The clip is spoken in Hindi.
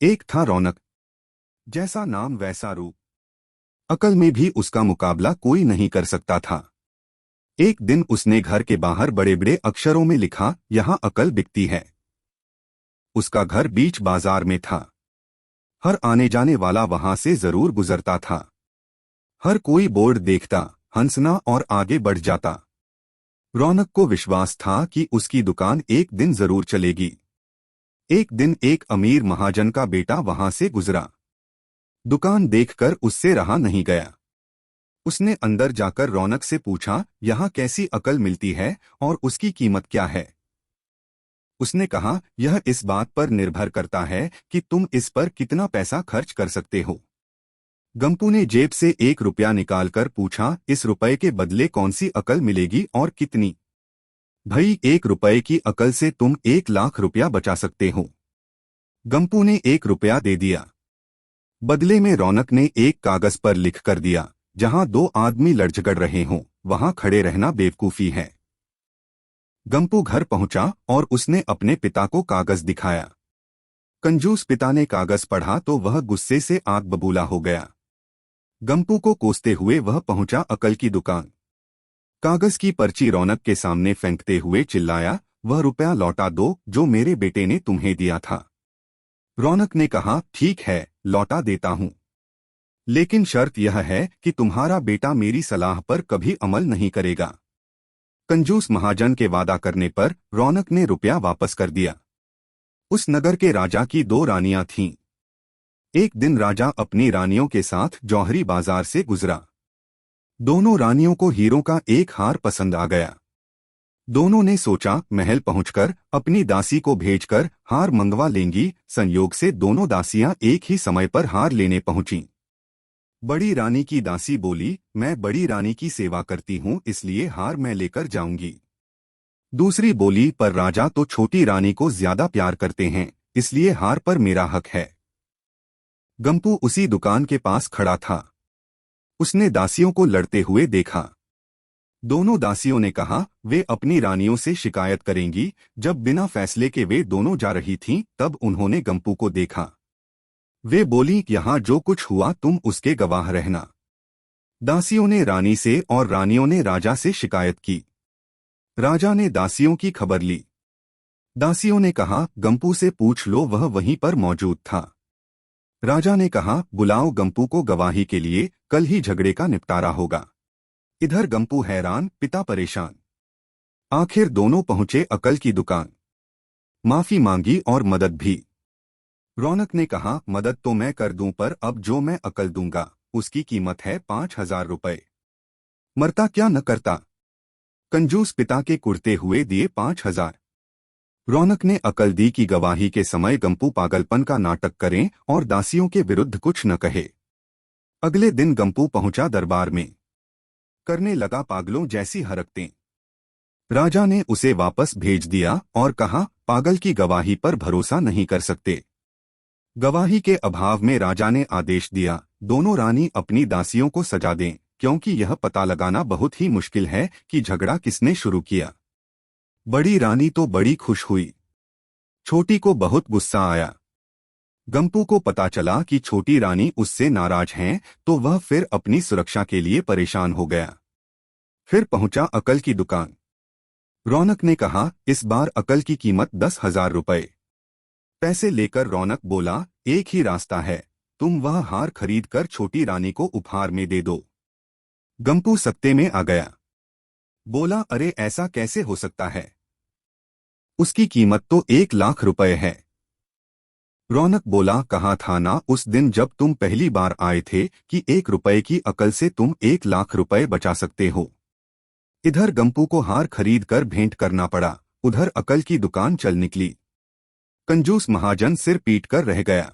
एक था रौनक, जैसा नाम वैसा रूप। अकल में भी उसका मुकाबला कोई नहीं कर सकता था। एक दिन उसने घर के बाहर बड़े बड़े अक्षरों में लिखा, यहाँ अकल बिकती है। उसका घर बीच बाजार में था। हर आने जाने वाला वहां से जरूर गुजरता था। हर कोई बोर्ड देखता, हंसना और आगे बढ़ जाता। रौनक को विश्वास था कि उसकी दुकान एक दिन जरूर चलेगी। एक दिन एक अमीर महाजन का बेटा वहां से गुजरा। दुकान देखकर उससे रहा नहीं गया। उसने अंदर जाकर रौनक से पूछा, यहाँ कैसी अकल मिलती है और उसकी कीमत क्या है। उसने कहा, यह इस बात पर निर्भर करता है कि तुम इस पर कितना पैसा खर्च कर सकते हो। गंपू ने जेब से 1 रुपया निकालकर पूछा, इस रुपए के बदले कौन सी अकल मिलेगी और कितनी। भाई, 1 रुपए की अकल से तुम 1 लाख रुपया बचा सकते हो। गंपू ने 1 रुपया दे दिया। बदले में रौनक ने एक कागज पर लिख कर दिया, जहां दो आदमी लड़ झगड़ रहे हों वहां खड़े रहना बेवकूफी है। गंपू घर पहुंचा और उसने अपने पिता को कागज दिखाया। कंजूस पिता ने कागज पढ़ा तो वह गुस्से से आग बबूला हो गया। गंपू को कोसते हुए वह पहुंचा अकल की दुकान। कागज की पर्ची रौनक के सामने फेंकते हुए चिल्लाया, वह रुपया लौटा दो जो मेरे बेटे ने तुम्हें दिया था। रौनक ने कहा, ठीक है, लौटा देता हूं, लेकिन शर्त यह है कि तुम्हारा बेटा मेरी सलाह पर कभी अमल नहीं करेगा। कंजूस महाजन के वादा करने पर रौनक ने रुपया वापस कर दिया। उस नगर के राजा की 2 रानियां थीं। एक दिन राजा अपनी रानियों के साथ जौहरी बाजार से गुजरा। दोनों रानियों को हीरों का एक हार पसंद आ गया। दोनों ने सोचा, महल पहुंचकर अपनी दासी को भेजकर हार मंगवा लेंगी। संयोग से दोनों दासियां एक ही समय पर हार लेने पहुंचीं। बड़ी रानी की दासी बोली, मैं बड़ी रानी की सेवा करती हूं, इसलिए हार मैं लेकर जाऊंगी। दूसरी बोली, पर राजा तो छोटी रानी को ज्यादा प्यार करते हैं, इसलिए हार पर मेरा हक है। गंपू उसी दुकान के पास खड़ा था। उसने दासियों को लड़ते हुए देखा। दोनों दासियों ने कहा, वे अपनी रानियों से शिकायत करेंगी। जब बिना फैसले के वे दोनों जा रही थीं, तब उन्होंने गंपू को देखा। वे बोली, यहाँ जो कुछ हुआ तुम उसके गवाह रहना। दासियों ने रानी से और रानियों ने राजा से शिकायत की। राजा ने दासियों की खबर ली। दासियों ने कहा, गंपू से पूछ लो, वह वहीं पर मौजूद था। राजा ने कहा, बुलाओ गंपू को गवाही के लिए, कल ही झगड़े का निपटारा होगा। इधर गंपू हैरान, पिता परेशान। आखिर दोनों पहुंचे अकल की दुकान। माफी मांगी और मदद भी। रौनक ने कहा, मदद तो मैं कर दूं, पर अब जो मैं अकल दूंगा उसकी कीमत है 5,000 रुपए। मरता क्या न करता। कंजूस पिता के कुर्ते हुए दिए 5,000। रौनक ने अकल दी की गवाही के समय गंपू पागलपन का नाटक करें और दासियों के विरुद्ध कुछ न कहे। अगले दिन गंपू पहुंचा दरबार में। करने लगा पागलों जैसी हरकतें। राजा ने उसे वापस भेज दिया और कहा, पागल की गवाही पर भरोसा नहीं कर सकते। गवाही के अभाव में राजा ने आदेश दिया, दोनों रानी अपनी दासियों को सजा दें, क्योंकि यह पता लगाना बहुत ही मुश्किल है कि झगड़ा किसने शुरू किया। बड़ी रानी तो बड़ी खुश हुई। छोटी को बहुत गुस्सा आया। गंपू को पता चला कि छोटी रानी उससे नाराज हैं, तो वह फिर अपनी सुरक्षा के लिए परेशान हो गया। फिर पहुंचा अकल की दुकान। रौनक ने कहा, इस बार अकल की कीमत 10,000 रुपए। पैसे लेकर रौनक बोला, एक ही रास्ता है, तुम वह हार खरीद कर छोटी रानी को उपहार में दे दो। गंपू सत्ते में आ गया। बोला, अरे ऐसा कैसे हो सकता है, उसकी कीमत तो 1 लाख रुपए है। रौनक बोला, कहा था ना उस दिन जब तुम पहली बार आए थे कि 1 रुपए की अकल से तुम 1 लाख रुपए बचा सकते हो। इधर गंपू को हार खरीद कर भेंट करना पड़ा, उधर अकल की दुकान चल निकली। कंजूस महाजन सिर पीट कर रह गया।